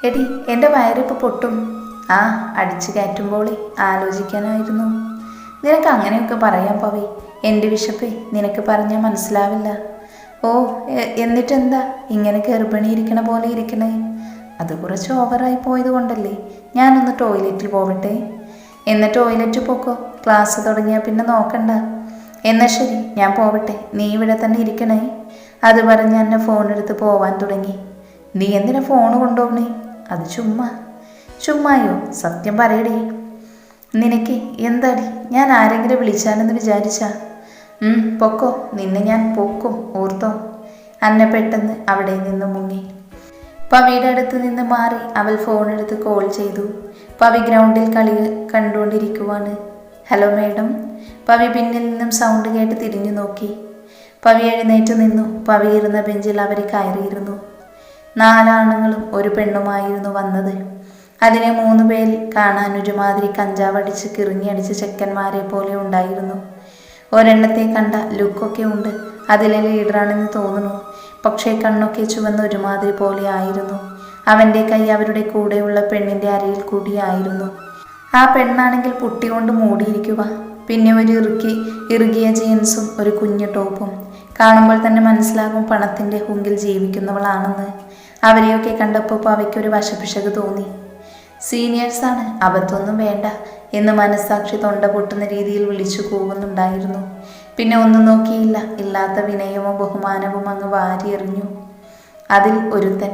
എടി എൻ്റെ വയറിപ്പോൾ പൊട്ടും. ആ അടിച്ചു കയറ്റുമ്പോളേ ആലോചിക്കാനായിരുന്നു. നിനക്ക് അങ്ങനെയൊക്കെ പറയാം പവി. എൻ്റെ വിശപ്പേ നിനക്ക് പറഞ്ഞാൽ മനസ്സിലാവില്ല. ഓ എന്നിട്ടെന്താ ഇങ്ങനെ ഗർഭിണി ഇരിക്കണ പോലെ ഇരിക്കണേ? അത് കുറച്ച് ഓവറായി പോയത് കൊണ്ടല്ലേ. ഞാനൊന്ന് ടോയ്ലറ്റിൽ പോവട്ടെ. എന്നാൽ ടോയ്ലറ്റ് പോക്കോ, ക്ലാസ് തുടങ്ങിയാൽ പിന്നെ നോക്കണ്ട. എന്നാൽ ശരി, ഞാൻ പോവട്ടെ, നീ ഇവിടെ തന്നെ ഇരിക്കണേ. അത് പറഞ്ഞ് എന്നെ ഫോണെടുത്ത് പോവാൻ തുടങ്ങി. നീ എന്തിനാ ഫോണ് കൊണ്ടുപോകണേ? അത് ചുമ്മായോ? സത്യം പറയടി. നിനക്ക് എന്താടി, ഞാൻ ആരെങ്കിലും വിളിച്ചാലെന്ന് വിചാരിച്ചാ? പൊക്കോ, നിന്നെ ഞാൻ പൊക്കും, ഓർത്തോ. അന്ന പെട്ടെന്ന് അവിടെ നിന്ന് മുങ്ങി. പവിയുടെ അടുത്ത് നിന്ന് മാറി അവൾ ഫോണെടുത്ത് കോൾ ചെയ്തു. പവി ഗ്രൗണ്ടിൽ കളി കണ്ടുകൊണ്ടിരിക്കുവാണ്. Hello madam. പവി പിന്നിൽ നിന്നും സൗണ്ട് കേട്ട് തിരിഞ്ഞു നോക്കി. പവി എഴുന്നേറ്റ് നിന്നു. പവി ഇരുന്ന ബെഞ്ചിൽ അവർ കയറിയിരുന്നു. 4 ആണുങ്ങളും ഒരു പെണ്ണുമായിരുന്നു വന്നത്. അതിനെ 3 പേരിൽ കാണാൻ ഒരുമാതിരി കഞ്ചാവടിച്ച് കിറുങ്ങിയടിച്ച് ചെക്കന്മാരെ പോലെ ഉണ്ടായിരുന്നു. ഒരെണ്ണത്തെ കണ്ട ലുക്കൊക്കെ ഉണ്ട്. അതിലെ ലീഡറാണെന്ന് തോന്നുന്നു. പക്ഷേ കണ്ണൊക്കെ ചുവന്ന ഒരുമാതിരി പോലെ ആയിരുന്നു. അവൻ്റെ കൈ അവരുടെ കൂടെയുള്ള പെണ്ണിൻ്റെ അരയിൽ കൂടിയായിരുന്നു. ആ പെണ്ണാണെങ്കിൽ പുട്ടി കൊണ്ട് മൂടിയിരിക്കുക. പിന്നെ ഒരു ഇറുകിയ ജീൻസും ഒരു കുഞ്ഞു ടോപ്പും. കാണുമ്പോൾ തന്നെ മനസ്സിലാകും പണത്തിൻ്റെ ഹുങ്കിൽ ജീവിക്കുന്നവളാണെന്ന്. അവരെയൊക്കെ കണ്ടപ്പോൾ അവയ്ക്കൊരു വശപിശക് തോന്നി. സീനിയേഴ്സാണ്, അബദ്ധമൊന്നും വേണ്ട എന്ന് മനസ്സാക്ഷി തൊണ്ട പൊട്ടുന്ന രീതിയിൽ വിളിച്ചു പോകുന്നുണ്ടായിരുന്നു. പിന്നെ ഒന്നും നോക്കിയില്ല. ഇല്ലാത്ത വിനയവും ബഹുമാനവും അങ്ങ് വാരിയെറിഞ്ഞു. അതിൽ ഒരുത്തൻ,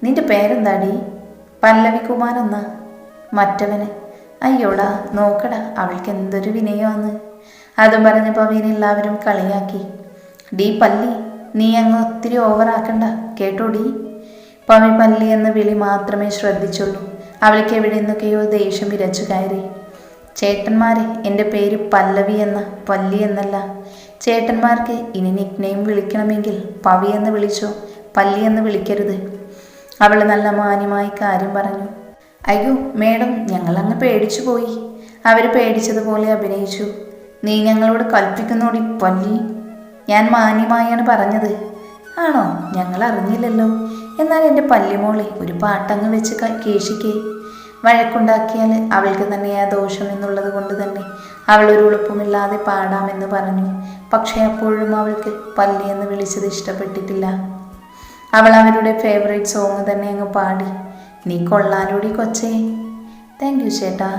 നിന്റെ പേരെന്താടി? പല്ലവികുമാർ എന്നാ. മറ്റവന്, അയ്യോടാ നോക്കടാ, അവൾക്ക് എന്തൊരു വിനയമാന്ന്. അതും പറഞ്ഞപ്പോൾ അവനെല്ലാവരും കളിയാക്കി. ഡീ പല്ലി, നീ അങ്ങ് ഒത്തിരി ഓവറാക്കണ്ട കേട്ടോടി. പവി പല്ലി എന്ന വിളി മാത്രമേ ശ്രദ്ധിച്ചുള്ളൂ. അവൾക്ക് എവിടെ നിന്നൊക്കെയോ ദേഷ്യം ഇരച്ചു കയറി. ചേട്ടന്മാരെ, എൻ്റെ പേര് പല്ലവി എന്ന, പല്ലി എന്നല്ല. ചേട്ടന്മാർക്ക് ഇനി നിക്നെയിം വിളിക്കണമെങ്കിൽ പവി എന്ന് വിളിച്ചോ, പല്ലി എന്ന് വിളിക്കരുത്. അവൾ നല്ല മാന്യമായി കാര്യം പറഞ്ഞു. അയ്യോ മേഡം, ഞങ്ങളങ്ങ് പേടിച്ചു പോയി. അവർ പേടിച്ചതുപോലെ അഭിനയിച്ചു. നീ ഞങ്ങളോട് കൽപ്പിക്കുന്നോടി പല്ലി. ഞാൻ മാന്യമായാണ് പറഞ്ഞത്. ആണോ? ഞങ്ങൾ അറിഞ്ഞില്ലല്ലോ. എന്നാൽ എൻ്റെ പല്ലിമോളെ ഒരു പാട്ടങ്ങ് വെച്ച് കേശിക്കേ. വഴക്കുണ്ടാക്കിയാൽ അവൾക്ക് തന്നെയാ ദോഷം എന്നുള്ളത് കൊണ്ട് തന്നെ അവൾ ഒരു ഉളുപ്പുമില്ലാതെ പാടാമെന്ന് പറഞ്ഞു. പക്ഷേ അപ്പോഴും അവൾക്ക് പല്ലി എന്ന് വിളിച്ചത് ഇഷ്ടപ്പെട്ടിട്ടില്ല. അവൾ അവരുടെ ഫേവറേറ്റ് സോങ് തന്നെ അങ്ങ് പാടി. നീ കൊള്ളാലോടി കൊച്ചേ. താങ്ക് യു ചേട്ടാ.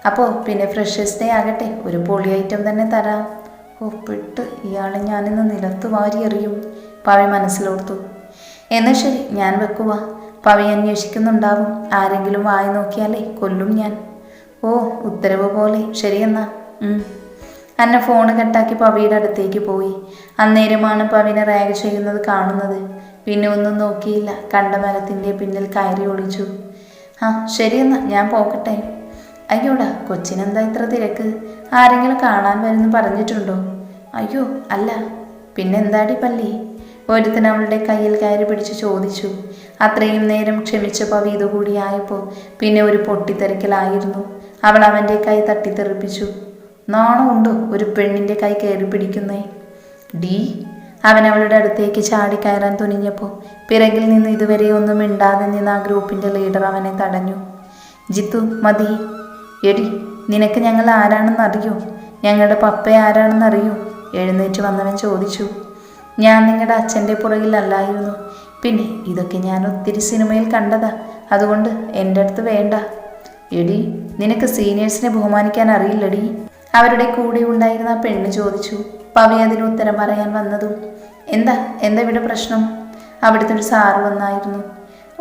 അപ്പോൾ പിന്നെ ഫ്രഷേഴ്സ് ഡേ ആകട്ടെ, ഒരു പൊളി ഐറ്റം തന്നെ തരാം. ഒപ്പിട്ട് ഇയാളെ ഞാനിന്ന് നിലത്ത് വാരി എറിയും, പവി മനസ്സിലോർത്തു. എന്നാൽ ശരി, ഞാൻ വെക്കുക. പവി അന്വേഷിക്കുന്നുണ്ടാവും. ആരെങ്കിലും വായി നോക്കിയാലേ കൊല്ലും ഞാൻ. ഓ, ഉത്തരവ് പോലെ. ശരിയെന്നാ. അന്ന ഫോണ് കട്ടാക്കി പവിയുടെ അടുത്തേക്ക് പോയി. അന്നേരമാണ് പവിനെ റാഗ് ചെയ്യുന്നത് കാണുന്നത്. പിന്നെ ഒന്നും നോക്കിയില്ല. കണ്ട മരത്തിൻ്റെ പിന്നിൽ കയറി ഒളിച്ചു. ആ ശരിയെന്നാ, ഞാൻ പോകട്ടെ. അയ്യോടാ, കൊച്ചിനെന്താ ഇത്ര തിരക്ക്? ആരെങ്കിലും കാണാൻ വരുന്നു പറഞ്ഞിട്ടുണ്ടോ? അയ്യോ അല്ല. പിന്നെന്താടി പല്ലി? ഒരുത്തൻ അവളുടെ കയ്യിൽ കയറി പിടിച്ച് ചോദിച്ചു. അത്രയും നേരം ക്ഷമിച്ച പവി ഇതുകൂടിയായപ്പോൾ പിന്നെ ഒരു പൊട്ടിത്തെറിക്കലായിരുന്നു. അവൾ അവൻ്റെ കൈ തട്ടിത്തെറിപ്പിച്ചു. നാണമുണ്ടോ ഒരു പെണ്ണിൻ്റെ കൈ കയറി പിടിക്കുന്നേ? ഡീ. അവൻ അവളുടെ അടുത്തേക്ക് ചാടിക്കയറാൻ തുനിഞ്ഞപ്പോൾ പിറകിൽ നിന്ന് ഇതുവരെ ഒന്നും മിണ്ടാതെ നിന്ന് ആ ഗ്രൂപ്പിൻ്റെ ലീഡർ അവനെ തടഞ്ഞു. ജിത്തു, മതി. എടി, നിനക്ക് ഞങ്ങൾ ആരാണെന്നറിയോ? ഞങ്ങളുടെ പപ്പ ആരാണെന്നറിയോ? എഴുന്നേറ്റ് വന്നവൻ ചോദിച്ചു. ഞാൻ നിങ്ങളുടെ അച്ഛൻ്റെ പുറകിലല്ലായിരുന്നു. പിന്നെ ഇതൊക്കെ ഞാൻ ഒത്തിരി സിനിമയിൽ കണ്ടതാ, അതുകൊണ്ട് എൻ്റെ അടുത്ത് വേണ്ട. എടി, നിനക്ക് സീനിയേഴ്സിനെ ബഹുമാനിക്കാൻ അറിയില്ലടി? അവരുടെ കൂടെ ഉണ്ടായിരുന്ന ആ പെണ്ണ് ചോദിച്ചു. പവി അതിന് ഉത്തരം പറയാൻ വന്നതും, എന്താ ഇവിടെ പ്രശ്നം? അവിടുത്തെ ഒരു സാറ് വന്നായിരുന്നു.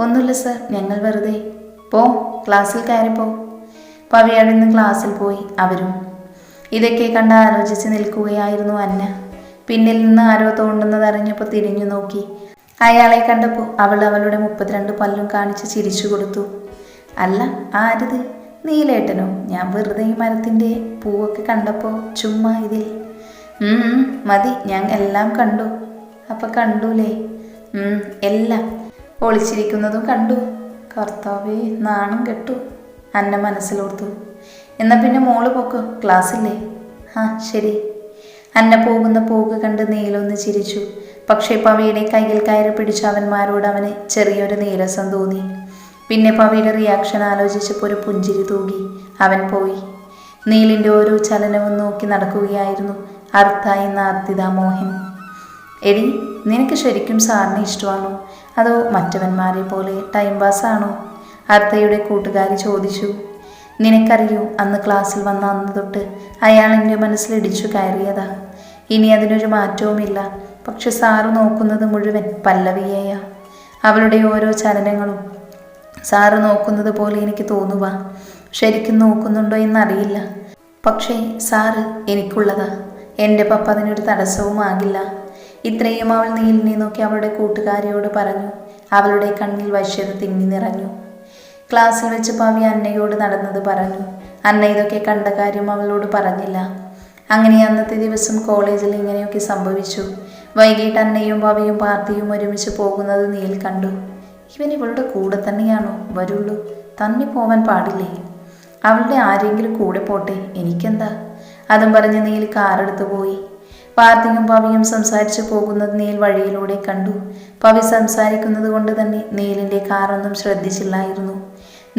ഒന്നുമില്ല സർ, ഞങ്ങൾ വെറുതെ. പോ, ക്ലാസ്സിൽ കയറിപ്പോ. പവി അവിടെ നിന്ന് ക്ലാസ്സിൽ പോയി. അവരും ഇതൊക്കെ കണ്ട് ആലോചിച്ച് നിൽക്കുകയായിരുന്നു അന്ന. പിന്നിൽ നിന്ന് ആരോ തോണ്ടുന്നത് അറിഞ്ഞപ്പോൾ തിരിഞ്ഞു നോക്കി. അയാളെ കണ്ടപ്പോൾ അവൾ അവളുടെ 32 പല്ലും കാണിച്ച് ചിരിച്ചു കൊടുത്തു. അല്ല, ആരിത്? നീലേട്ടനോ? ഞാൻ വെറുതെ ഈ മരത്തിൻ്റെ പൂവൊക്കെ കണ്ടപ്പോൾ ചുമ്മാ ഇതിൽ. മതി, ഞാൻ എല്ലാം കണ്ടു. അപ്പം കണ്ടൂലേ? എല്ലാം ഒളിച്ചിരിക്കുന്നതും കണ്ടു. കർത്താവേ, നാണം കെട്ടു. അന്ന മനസ്സിലോർത്തു. എന്നാൽ പിന്നെ മോള് പോക്കോ, ക്ലാസ്സില്ലേ? ആ ശരി. അന്ന പോകുന്ന പോക്ക് കണ്ട് നീലൊന്ന് ചിരിച്ചു. പക്ഷേ പവിയുടെ കയ്യിൽ കയറി പിടിച്ച അവന്മാരോട് അവന് ചെറിയൊരു നീരസം തോന്നി. പിന്നെ പവിയുടെ റിയാക്ഷൻ ആലോചിച്ചപ്പോൾ ഒരു പുഞ്ചിരി തൂകി. അവൻ പോയി. നീലിൻ്റെ ഓരോ ചലനവും നോക്കി നടക്കുകയായിരുന്നു അർത്ഥ എന്ന അർത്തിത മോഹൻ. എടി, നിനക്ക് ശരിക്കും സാറിനെ ഇഷ്ടമാണോ, അതോ മറ്റവന്മാരെ പോലെ ടൈം പാസ്സാണോ? അർത്ഥയുടെ കൂട്ടുകാരി ചോദിച്ചു. നിനക്കറിയോ, അന്ന് ക്ലാസ്സിൽ വന്ന അന്ന് തൊട്ട് അയാൾ എൻ്റെ മനസ്സിൽ ഇടിച്ചു കയറിയതാ. ഇനി അതിനൊരു മാറ്റവുമില്ല. പക്ഷെ സാറ് നോക്കുന്നത് മുഴുവൻ പല്ലവിയെയാ. അവളുടെ ഓരോ ചലനങ്ങളും സാറ് നോക്കുന്നത് പോലെ എനിക്ക് തോന്നുക. ശരിക്കും നോക്കുന്നുണ്ടോ എന്നറിയില്ല. പക്ഷേ സാറ് എനിക്കുള്ളതാ. എൻ്റെ പപ്പ അതിനൊരു തടസ്സവുമാകില്ല. ഇത്രയും അവൾ നീലിനെ നോക്കി അവളുടെ കൂട്ടുകാരിയോട് പറഞ്ഞു. അവളുടെ കണ്ണിൽ വശ്യത തിങ്ങി നിറഞ്ഞു. ക്ലാസ്സിൽ വെച്ച് പവി അന്നയോട് നടന്നത് പറഞ്ഞു. അന്ന ഇതൊക്കെ കണ്ട കാര്യം അവളോട് പറഞ്ഞില്ല. അങ്ങനെ അന്നത്തെ ദിവസം കോളേജിൽ ഇങ്ങനെയൊക്കെ സംഭവിച്ചു. വൈകിട്ട് അന്നയും പവിയും പാർട്ടിയും ഒരുമിച്ച് പോകുന്നത് നീൽ കണ്ടു. ഇവൻ ഇവളുടെ കൂടെ തന്നെയാണോ വരുള്ളൂ? തന്നെ പോവാൻ പാടില്ലേ? അവളുടെ ആരെങ്കിലും കൂടെ പോട്ടെ, എനിക്കെന്താ? അതും പറഞ്ഞ് നീൽ കാറെടുത്തു പോയി. പാർത്തിയും പവിയും സംസാരിച്ചു പോകുന്നത് നീൽ വഴിയിലൂടെ കണ്ടു. പവി സംസാരിക്കുന്നത് കൊണ്ട് തന്നെ നീലിൻ്റെ കാറൊന്നും ശ്രദ്ധിച്ചില്ലായിരുന്നു.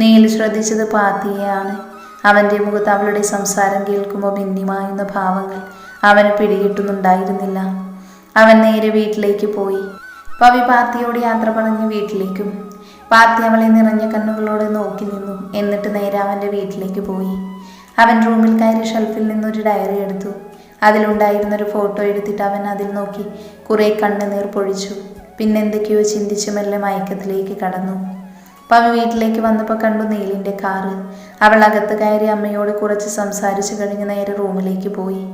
നീൽ ശ്രദ്ധിച്ചത് പാർത്തിയെയാണ്. അവൻ്റെ മുഖത്ത് അവളുടെ സംസാരം കേൾക്കുമ്പോൾ ഭിന്നമായുന്ന ഭാവങ്ങൾ അവന് പിടികിട്ടുന്നുണ്ടായിരുന്നില്ല. അവൻ നേരെ വീട്ടിലേക്ക് പോയി. പവി പാർത്തിയോട് യാത്ര പറഞ്ഞ് വീട്ടിലേക്കും. പാർത്തി അവളെ നിറഞ്ഞ കണ്ണുകളോടെ നോക്കി നിന്നു. എന്നിട്ട് നേരെ അവൻ്റെ വീട്ടിലേക്ക് പോയി. അവൻ റൂമിൽ കയറി ഷെൽഫിൽ നിന്നൊരു ഡയറി എടുത്തു. അതിലുണ്ടായിരുന്നൊരു ഫോട്ടോ എടുത്തിട്ട് അവൻ അതിൽ നോക്കി കുറേ കണ്ണുനീർ പൊഴിച്ചു. പിന്നെന്തൊക്കെയോ ചിന്തിച്ച് മെല്ലെ മയക്കത്തിലേക്ക് കടന്നു. പവി വീട്ടിലേക്ക് വന്നപ്പോൾ കണ്ടു നീലിൻ്റെ കാറ്. അവൾ അകത്ത് കയറി അമ്മയോട് കുറച്ച് സംസാരിച്ചു കഴിഞ്ഞ് നേരെ റൂമിലേക്ക് പോയി.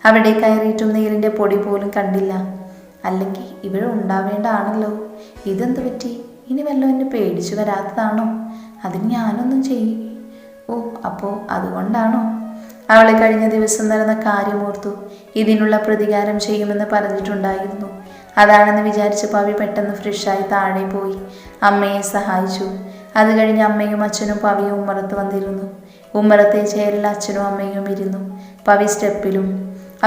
അവിടെ കയറിയിട്ടും നീലിൻ്റെ പൊടി പോലും കണ്ടില്ല. അല്ലെങ്കിൽ ഇവിടെ ഉണ്ടാവേണ്ട ആണല്ലോ. ഇതെന്ത് പറ്റി? ഇനി വല്ലതും എന്നെ പേടിച്ചു വരാത്തതാണോ? അതിന് ഞാനൊന്നും ചെയ്യും. ഓ, അപ്പോൾ അതുകൊണ്ടാണോ? അവളെ കഴിഞ്ഞ ദിവസം നടന്ന കാര്യമോർത്തു. ഇതിനുള്ള പ്രതികാരം ചെയ്യുമെന്ന് പറഞ്ഞിട്ടുണ്ടായിരുന്നു. അതാണെന്ന് വിചാരിച്ച് പവി പെട്ടെന്ന് ഫ്രഷായി താഴെ പോയി അമ്മയെ സഹായിച്ചു. അത് കഴിഞ്ഞ് അമ്മയും അച്ഛനും പവിയും ഉമ്മറത്ത് വന്നിരുന്നു. ഉമ്മറത്തെ ചെയറിൽ അച്ഛനും അമ്മയും ഇരുന്നു, പവി സ്റ്റെപ്പിലും.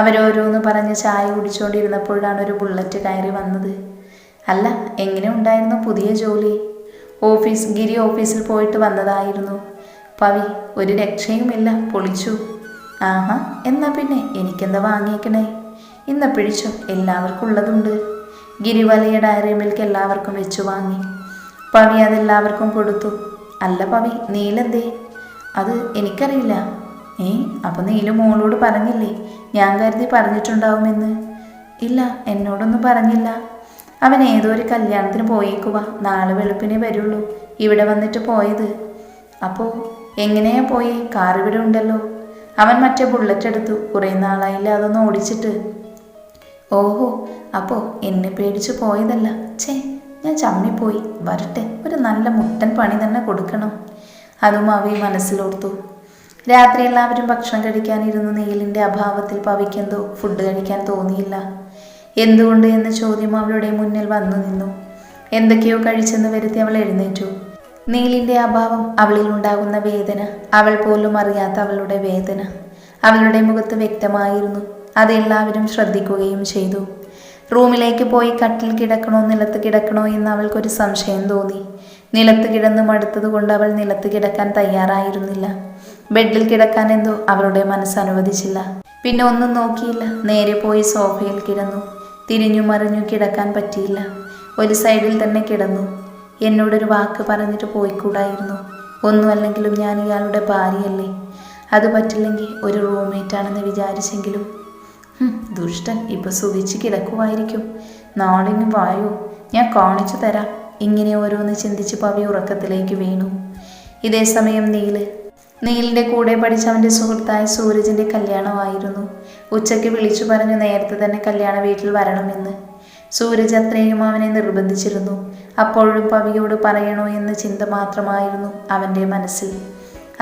അവരോരോന്ന് പറഞ്ഞ് ചായ കുടിച്ചുകൊണ്ടിരുന്നപ്പോഴാണ് ഒരു ബുള്ളറ്റ് കയറി വന്നത്. അല്ല, എങ്ങനെ ഉണ്ടായിരുന്നു പുതിയ ജോലി? ഗിരി ഓഫീസിൽ പോയിട്ട് വന്നതായിരുന്നു. പവി, ഒരു രക്ഷയുമില്ല, പൊളിച്ചു. ആഹാ, എന്നാ പിന്നെ എനിക്കെന്താ വാങ്ങിയേക്കണേ? ഇന്ന് പിടിച്ചോ, എല്ലാവർക്കും ഉള്ളതുണ്ട്. ഗിരി വലിയ ഡയറി മിൽക്ക് എല്ലാവർക്കും വെച്ചു വാങ്ങി. പവി അതെല്ലാവർക്കും കൊടുത്തു. അല്ല പവി, നീലെന്തേ? അത് എനിക്കറിയില്ല. അപ്പം നീല് മോളോട് പറഞ്ഞില്ലേ? ഞാൻ കരുതി പറഞ്ഞിട്ടുണ്ടാവുമെന്ന്. ഇല്ല, എന്നോടൊന്നും പറഞ്ഞില്ല. അവൻ ഏതോ ഒരു കല്യാണത്തിന് പോയേക്കുക. നാളെ വെളുപ്പിനെ വരുള്ളൂ. ഇവിടെ വന്നിട്ട് പോയത്. അപ്പോൾ എങ്ങനെയാ പോയി? കാർ ഇവിടെ ഉണ്ടല്ലോ. അവൻ മറ്റേ ബുള്ളറ്റ് എടുത്തു. കുറേ നാളായില്ല അതൊന്ന് ഓടിച്ചിട്ട്. ഓഹോ, അപ്പോൾ എന്നെ പേടിച്ച് പോയതല്ല. ഞാൻ ചമ്മിപ്പോയി. വരട്ടെ, ഒരു നല്ല മുട്ടൻ പണി തന്നെ കൊടുക്കണം. അതും അവി മനസ്സിലോർത്തു. രാത്രി എല്ലാവരും ഭക്ഷണം കഴിക്കാനിരുന്ന നീലിൻ്റെ അഭാവത്തിൽ പവിക്കെന്തോ ഫുഡ് കഴിക്കാൻ തോന്നിയില്ല. എന്തുകൊണ്ട് എന്ന ചോദ്യം അവളുടെ മുന്നിൽ വന്നു നിന്നു. എന്തൊക്കെയോ കഴിച്ചെന്ന് വരുത്തി അവൾ എഴുന്നേറ്റു. നീലിൻ്റെ അഭാവം, അവളിൽ ഉണ്ടാകുന്ന വേദന, അവൾ പോലും അറിയാത്ത അവളുടെ വേദന അവളുടെ മുഖത്ത് വ്യക്തമായിരുന്നു. അതെല്ലാവരും ശ്രദ്ധിക്കുകയും ചെയ്തു. റൂമിലേക്ക് പോയി കട്ടിൽ കിടക്കണോ നിലത്ത് കിടക്കണോ എന്ന് അവൾക്കൊരു സംശയം തോന്നി. നിലത്ത് കിടന്ന് മടുത്തത് കൊണ്ട് അവൾ നിലത്ത് കിടക്കാൻ തയ്യാറായിരുന്നില്ല. ബെഡിൽ കിടക്കാൻ എന്തോ അവളുടെ മനസ്സ് അനുവദിച്ചില്ല. പിന്നെ ഒന്നും നോക്കിയില്ല, നേരെ പോയി സോഫയിൽ കിടന്നു. തിരിഞ്ഞു മറിഞ്ഞു കിടക്കാൻ പറ്റിയില്ല. ഒരു സൈഡിൽ തന്നെ കിടന്നു. എന്നോടൊരു വാക്ക് പറഞ്ഞിട്ട് പോയിക്കൂടായിരുന്നു? ഒന്നുമല്ലെങ്കിലും ഞാൻ ഇയാളുടെ ഭാര്യയല്ലേ. അത് പറ്റില്ലെങ്കിൽ ഒരു റൂംമേറ്റാണെന്ന് വിചാരിച്ചെങ്കിലും. ദുഷ്ടൻ ഇപ്പോൾ സുഖിച്ച് കിടക്കുമായിരിക്കും. നാളിന് വായോ, ഞാൻ കാണിച്ചു തരാം. ഇങ്ങനെ ഓരോന്ന് ചിന്തിച്ച് പവി ഉറക്കത്തിലേക്ക് വീണു. ഇതേ സമയം നീലിൻ്റെ കൂടെ പഠിച്ച അവൻ്റെ സുഹൃത്തായ സൂരജിൻ്റെ കല്യാണമായിരുന്നു. ഉച്ചയ്ക്ക് വിളിച്ചു പറഞ്ഞു നേരത്തെ തന്നെ കല്യാണ വീട്ടിൽ വരണമെന്ന്. സൂരജ് അത്രയും അവനെ നിർബന്ധിച്ചിരുന്നു. അപ്പോഴും പവിയോട് പറയണോ എന്ന ചിന്ത മാത്രമായിരുന്നു അവൻ്റെ മനസ്സിൽ.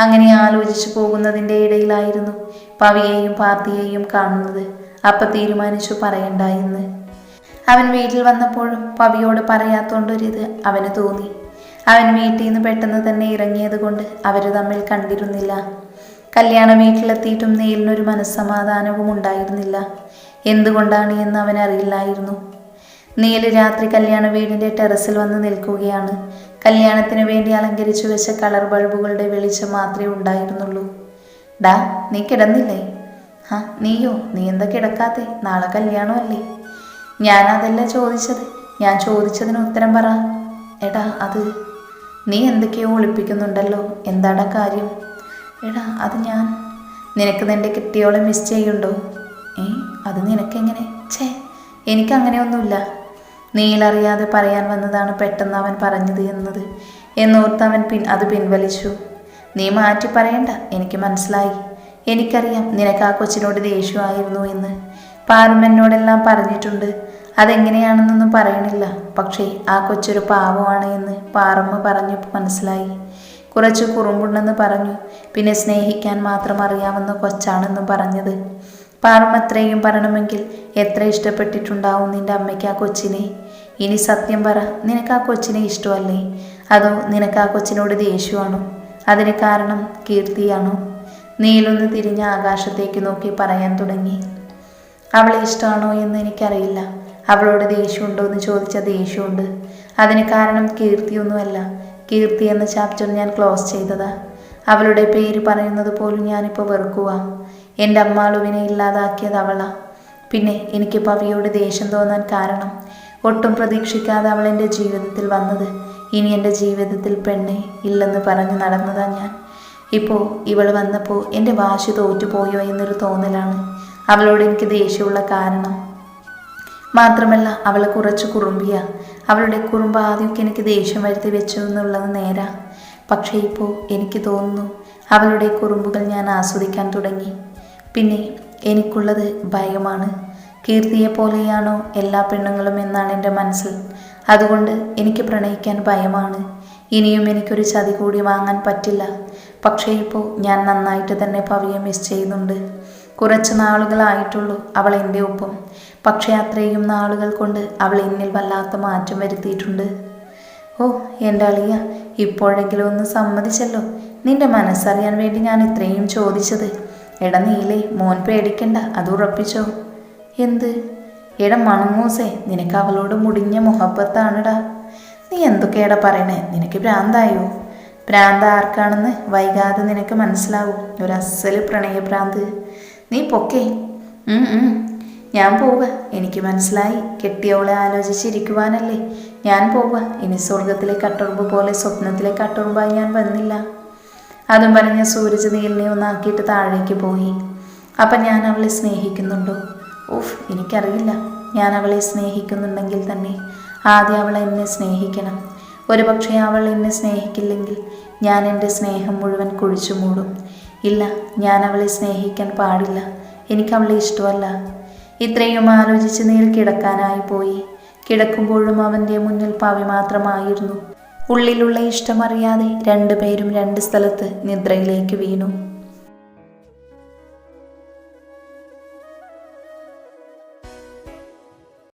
അങ്ങനെ ആലോചിച്ചു പോകുന്നതിൻ്റെ ഇടയിലായിരുന്നു പവിയെയും പാർത്തിയെയും കാണുന്നത്. അപ്പം തീരുമാനിച്ചു പറയണ്ട എന്ന്. അവൻ വീട്ടിൽ വന്നപ്പോഴും പവിയോട് പറയാത്തോണ്ടൊരിത് അവന് തോന്നി. അവൻ വീട്ടിൽ നിന്ന് പെട്ടെന്ന് തന്നെ ഇറങ്ങിയത് കൊണ്ട് അവർ തമ്മിൽ കണ്ടിരുന്നില്ല. കല്യാണ വീട്ടിലെത്തിയിട്ടും നീലിനൊരു മനസ്സമാധാനവും ഉണ്ടായിരുന്നില്ല. എന്തുകൊണ്ടാണ് എന്ന് അവനറിയില്ലായിരുന്നു. നീല് രാത്രി കല്യാണ വീടിൻ്റെ ടെറസിൽ വന്ന് നിൽക്കുകയാണ്. കല്യാണത്തിന് വേണ്ടി അലങ്കരിച്ചു വെച്ച കളർ ബൾബുകളുടെ വെളിച്ചം മാത്രമേ ഉണ്ടായിരുന്നുള്ളൂ. ഡാ, നീ കിടന്നില്ലേ? ആ, നീയോ? നീ എന്താ കിടക്കാത്തെ? നാളെ കല്യാണമല്ലേ? ഞാനതല്ല ചോദിച്ചത്. ഞാൻ ചോദിച്ചതിന് ഉത്തരം പറ. എടാ, അത് നീ എന്തൊക്കെയോ ഒളിപ്പിക്കുന്നുണ്ടല്ലോ. എന്താടാ കാര്യം? എടാ, അത് നിനക്ക് നിൻ്റെ കിട്ടിയോളെ മിസ് ചെയ്യുണ്ടോ? അത് നിനക്കെങ്ങനെ? എനിക്കങ്ങനെയൊന്നുമില്ല. നീലറിയാതെ പറയാൻ വന്നതാണ് പെട്ടെന്ന് അവൻ പറഞ്ഞത് എന്നോർത്ത് അവൻ അത് പിൻവലിച്ചു. നീ മാറ്റി പറയണ്ട, എനിക്ക് മനസ്സിലായി. എനിക്കറിയാം നിനക്ക് ആ കൊച്ചിനോട് ദേഷ്യമായിരുന്നു എന്ന്. പാറും എന്നോടെല്ലാം പറഞ്ഞിട്ടുണ്ട്. അതെങ്ങനെയാണെന്നൊന്നും പറയണില്ല. പക്ഷേ ആ കൊച്ചൊരു പാവമാണ് എന്ന് പാറമ്മ പറഞ്ഞപ്പോൾ മനസ്സിലായി. കുറച്ച് കുറുമ്പുണ്ടെന്ന് പറഞ്ഞു. പിന്നെ സ്നേഹിക്കാൻ മാത്രം അറിയാവുന്ന കൊച്ചാണെന്നും പറഞ്ഞത്. പാറമ്മ അത്രയും പറയണമെങ്കിൽ എത്ര ഇഷ്ടപ്പെട്ടിട്ടുണ്ടാവും നിന്റെ അമ്മയ്ക്ക് ആ കൊച്ചിനെ. ഇനി സത്യം പറ, നിനക്ക് ആ കൊച്ചിനെ ഇഷ്ടമല്ലേ? അതോ നിനക്ക് ആ കൊച്ചിനോട് ദേഷ്യമാണോ? അതിന് കാരണം കീർത്തിയാണോ? നീലൊന്ന് തിരിഞ്ഞ ആകാശത്തേക്ക് നോക്കി പറയാൻ തുടങ്ങി. അവളെ ഇഷ്ടമാണോ എന്ന് എനിക്കറിയില്ല. അവളോട് ദേഷ്യമുണ്ടോ എന്ന് ചോദിച്ചാൽ ദേഷ്യമുണ്ട്. അതിന് കാരണം കീർത്തിയൊന്നുമല്ല. കീർത്തി എന്ന ചാപ്റ്റർ ഞാൻ ക്ലോസ് ചെയ്തതാ. അവളുടെ പേര് പറയുന്നത് പോലും ഞാനിപ്പോൾ വെറുക്കുക. എൻ്റെ അമ്മാളുവിനെ ഇല്ലാതാക്കിയത് അവളാ. പിന്നെ എനിക്ക് പവിയോട് ദേഷ്യം തോന്നാൻ കാരണം ഒട്ടും പ്രതീക്ഷിക്കാതെ അവൾ എൻ്റെ ജീവിതത്തിൽ വന്നത്. ഇനി എൻ്റെ ജീവിതത്തിൽ പെണ്ണെ ഇല്ലെന്ന് പറഞ്ഞ് നടന്നതാ ഞാൻ. ഇപ്പോൾ ഇവൾ വന്നപ്പോൾ എൻ്റെ വാശി തോറ്റുപോയോ എന്നൊരു തോന്നലാണ് അവളോട് എനിക്ക് ദേഷ്യമുള്ള കാരണം. മാത്രമല്ല അവൾ കുറച്ച് കുറുമ്പിയ. അവളുടെ കുറുമ്പ് ആദ്യമൊക്കെ എനിക്ക് ദേഷ്യം വരുത്തി വെച്ചു എന്നുള്ളത് നേരാ. പക്ഷേ ഇപ്പോൾ എനിക്ക് തോന്നുന്നു അവളുടെ കുറുമ്പുകൾ ഞാൻ ആസ്വദിക്കാൻ തുടങ്ങി. പിന്നെ എനിക്കുള്ളത് ഭയമാണ്. കീർത്തിയെപ്പോലെയാണോ എല്ലാ പെണ്ണുങ്ങളും എന്നാണ് എൻ്റെ മനസ്സിൽ. അതുകൊണ്ട് എനിക്ക് പ്രണയിക്കാൻ ഭയമാണ്. ഇനിയും എനിക്കൊരു ചതി കൂടി വാങ്ങാൻ പറ്റില്ല. പക്ഷേ ഇപ്പോൾ ഞാൻ നന്നായിട്ട് തന്നെ പവിയെ മിസ് ചെയ്യുന്നുണ്ട്. കുറച്ച് നാളുകളായിട്ടുള്ളൂ അവൾ എൻ്റെ ഒപ്പം. പക്ഷേ അത്രയും നാളുകൾ കൊണ്ട് അവൾ എന്നിൽ വല്ലാത്ത മാറ്റം വരുത്തിയിട്ടുണ്ട്. ഓ എൻ്റെ അളിയ, ഇപ്പോഴെങ്കിലും ഒന്ന് സമ്മതിച്ചല്ലോ. നിന്റെ മനസ്സറിയാൻ വേണ്ടി ഞാൻ ഇത്രയും ചോദിച്ചത്. എടാ നീലേ, മോൻ പേടിക്കണ്ട, അത് ഉറപ്പിച്ചോ. എന്ത്? എടാ മണങ്ങൂസേ, നിനക്ക് അവളോട് മുടിഞ്ഞ മുഹബത്താണിടാ. നീ എന്തൊക്കെയാടാ പറയണേ? നിനക്ക് ഭ്രാന്തായോ? ഭ്രാന്ത് ആർക്കാണെന്ന് വൈകാതെ നിനക്ക് മനസ്സിലാവും. ഒരു അസ്സല് പ്രണയഭ്രാന്ത്. നീ പൊക്കേ. ഞാൻ പോവുക. എനിക്ക് മനസ്സിലായി. കെട്ടിയോളെ ആലോചിച്ചിരിക്കുവാനല്ലേ ഞാൻ പോവുക. ഇനി സ്വർഗത്തിലെ കട്ടുറുമ്പ് പോലെ സ്വപ്നത്തിലെ കട്ടുറുമ്പായി ഞാൻ വന്നില്ല. അതും പറഞ്ഞ സൂരജ് നീലിനെ ഒന്നാക്കിയിട്ട് താഴേക്ക് പോയി. അപ്പം ഞാൻ അവളെ സ്നേഹിക്കുന്നുണ്ടോ? എനിക്കറിയില്ല. ഞാൻ അവളെ സ്നേഹിക്കുന്നുണ്ടെങ്കിൽ തന്നെ ആദ്യം അവൾ എന്നെ സ്നേഹിക്കണം. ഒരു പക്ഷേ അവൾ എന്നെ സ്നേഹിക്കില്ലെങ്കിൽ ഞാൻ എൻ്റെ സ്നേഹം മുഴുവൻ കുഴിച്ചു മൂടും. ഇല്ല, ഞാൻ അവളെ സ്നേഹിക്കാൻ പാടില്ല. എനിക്കവളെ ഇഷ്ടമല്ല. ഇത്രയും ആലോചിച്ച് നീൽ കിടക്കാനായി പോയി. കിടക്കുമ്പോഴും അവൻ്റെ മുന്നിൽ പവി മാത്രമായിരുന്നു. ഉള്ളിലുള്ള ഇഷ്ടമറിയാതെ രണ്ടുപേരും രണ്ട് സ്ഥലത്ത് നിദ്രയിലേക്ക് വീണു.